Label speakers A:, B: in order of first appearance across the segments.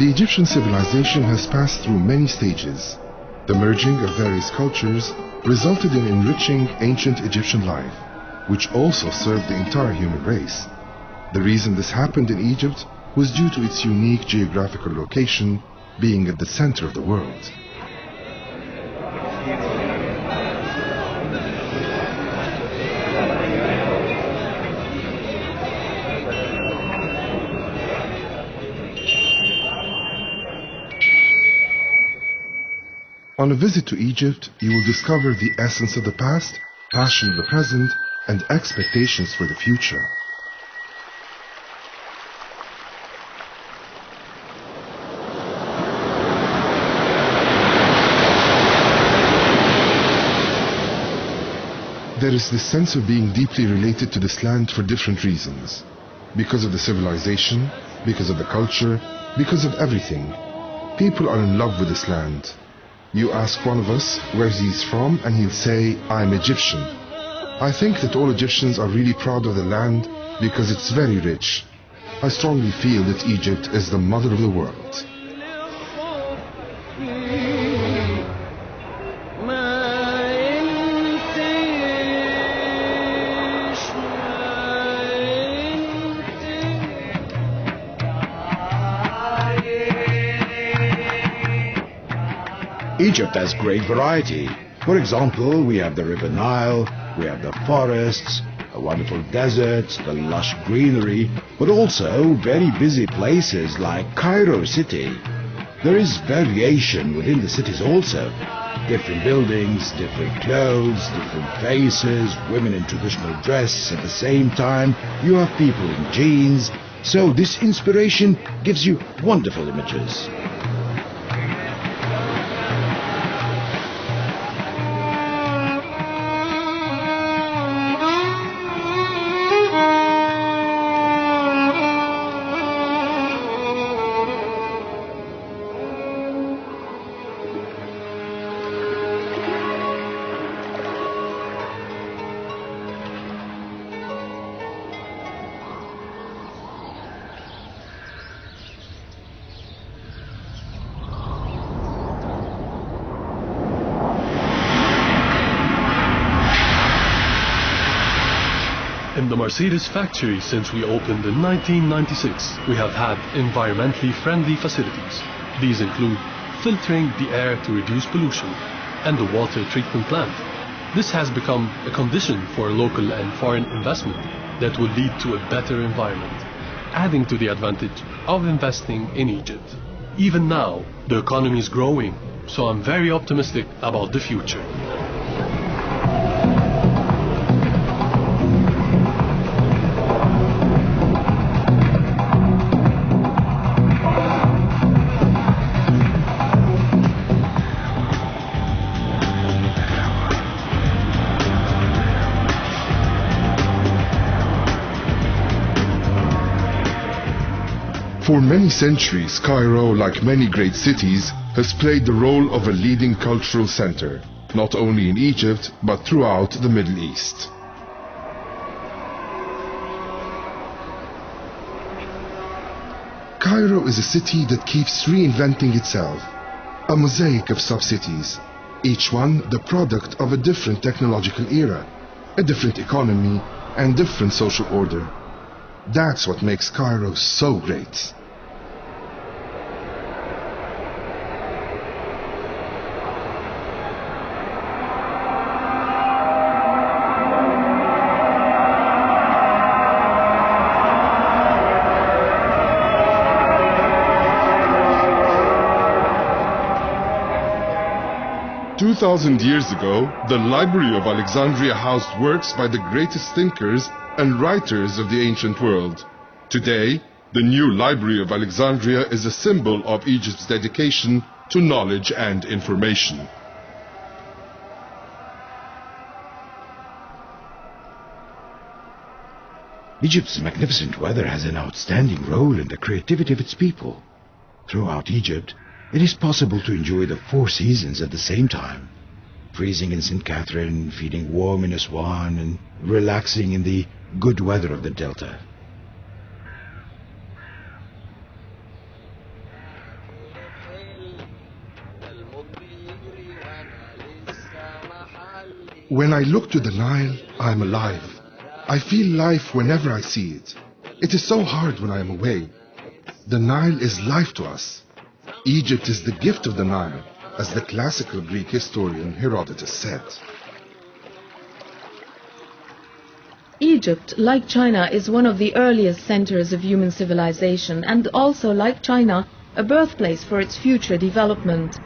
A: The Egyptian civilization has passed through many stages. The merging of various cultures resulted in enriching ancient Egyptian life, which also served the entire human race. The reason this happened in Egypt was due to its unique geographical location, being at the center of the world. On a visit to Egypt, you will discover the essence of the past, passion of the present, and expectations for the future. There is this sense of being deeply related to this land for different reasons. Because of the civilization, because of the culture, because of everything. People are in love with this land. You ask one of us where he's from and he'll say, I'm Egyptian. I think that all Egyptians are really proud of the land because it's very rich. I strongly feel that Egypt is the mother of the world.
B: Egypt has great variety. For example, we have the River Nile, we have the forests, a wonderful desert, the lush greenery, but also very busy places like Cairo city. There is variation within the cities also. Different buildings, different clothes, different faces, women in traditional dress. At the same time, you have people in jeans. So this inspiration gives you wonderful images.
C: In the Mercedes factory since we opened in 1996, we have had environmentally friendly facilities. These include filtering the air to reduce pollution and the water treatment plant. This has become a condition for local and foreign investment that will lead to a better environment, adding to the advantage of investing in Egypt. Even now, the economy is growing, so I'm very optimistic about the future.
A: For many centuries, Cairo, like many great cities, has played the role of a leading cultural center, not only in Egypt, but throughout the Middle East. Cairo is a city that keeps reinventing itself, a mosaic of sub-cities, each one the product of a different technological era, a different economy, and different social order. That's what makes Cairo so great. Two 2,000 years ago, the Library of Alexandria housed works by the greatest thinkers and writers of the ancient world. Today, the new Library of Alexandria is a symbol of Egypt's dedication to knowledge and information.
B: Egypt's magnificent weather has an outstanding role in the creativity of its people. Throughout Egypt, it is possible to enjoy the 4 seasons at the same time. Freezing in St. Catherine, feeling warm in Aswan, and relaxing in the good weather of the Delta.
A: When I look to the Nile, I'm alive. I feel life whenever I see it. It is so hard when I am away. The Nile is life to us. Egypt is the gift of the Nile, as the classical Greek historian Herodotus said.
D: Egypt, like China, is one of the earliest centers of human civilization and also, like China, a birthplace for its future development.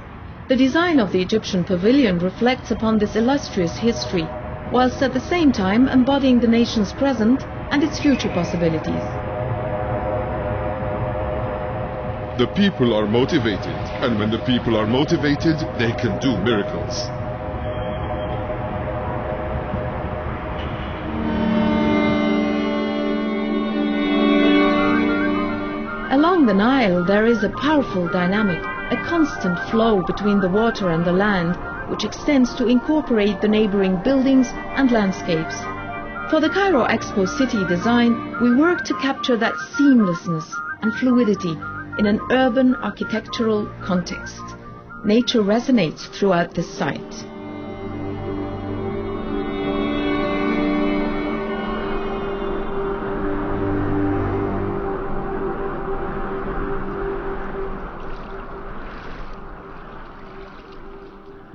D: The design of the Egyptian pavilion reflects upon this illustrious history, whilst at the same time embodying the nation's present and its future possibilities.
A: The people are motivated, and when the people are motivated, they can do miracles.
D: Along the Nile there is a powerful dynamic, a constant flow between the water and the land, which extends to incorporate the neighboring buildings and landscapes. For the Cairo Expo City design, we work to capture that seamlessness and fluidity in an urban architectural context. Nature resonates throughout this site.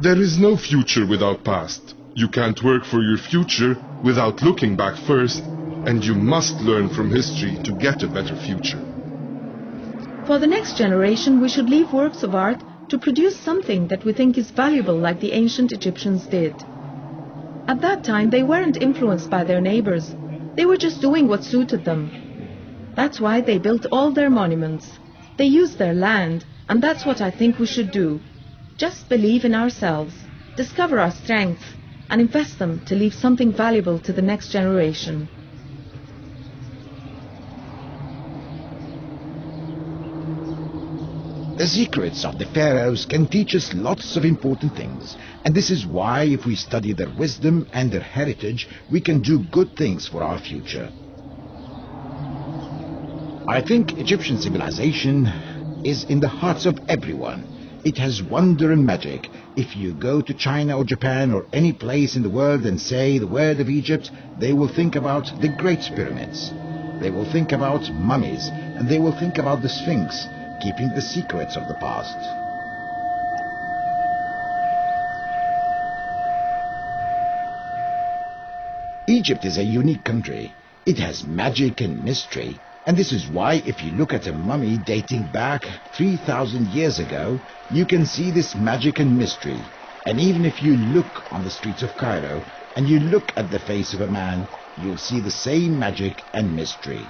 A: There is no future without past. You can't work for your future without looking back first, and you must learn from history to get a better future.
D: For the next generation, we should leave works of art to produce something that we think is valuable, like the ancient Egyptians did. At that time, they weren't influenced by their neighbors. They were just doing what suited them. That's why they built all their monuments. They used their land, and that's what I think we should do. Just believe in ourselves, discover our strengths, and invest them to leave something valuable to the next generation.
B: The secrets of the pharaohs can teach us lots of important things, and this is why if we study their wisdom and their heritage, we can do good things for our future. I think Egyptian civilization is in the hearts of everyone. It has wonder and magic. If you go to China or Japan or any place in the world and say the word of Egypt, they will think about the Great Pyramids. They will think about mummies, and they will think about the Sphinx, keeping the secrets of the past. Egypt is a unique country. It has magic and mystery. And this is why if you look at a mummy dating back 3,000 years ago, you can see this magic and mystery. And even if you look on the streets of Cairo and you look at the face of a man, you'll see the same magic and mystery.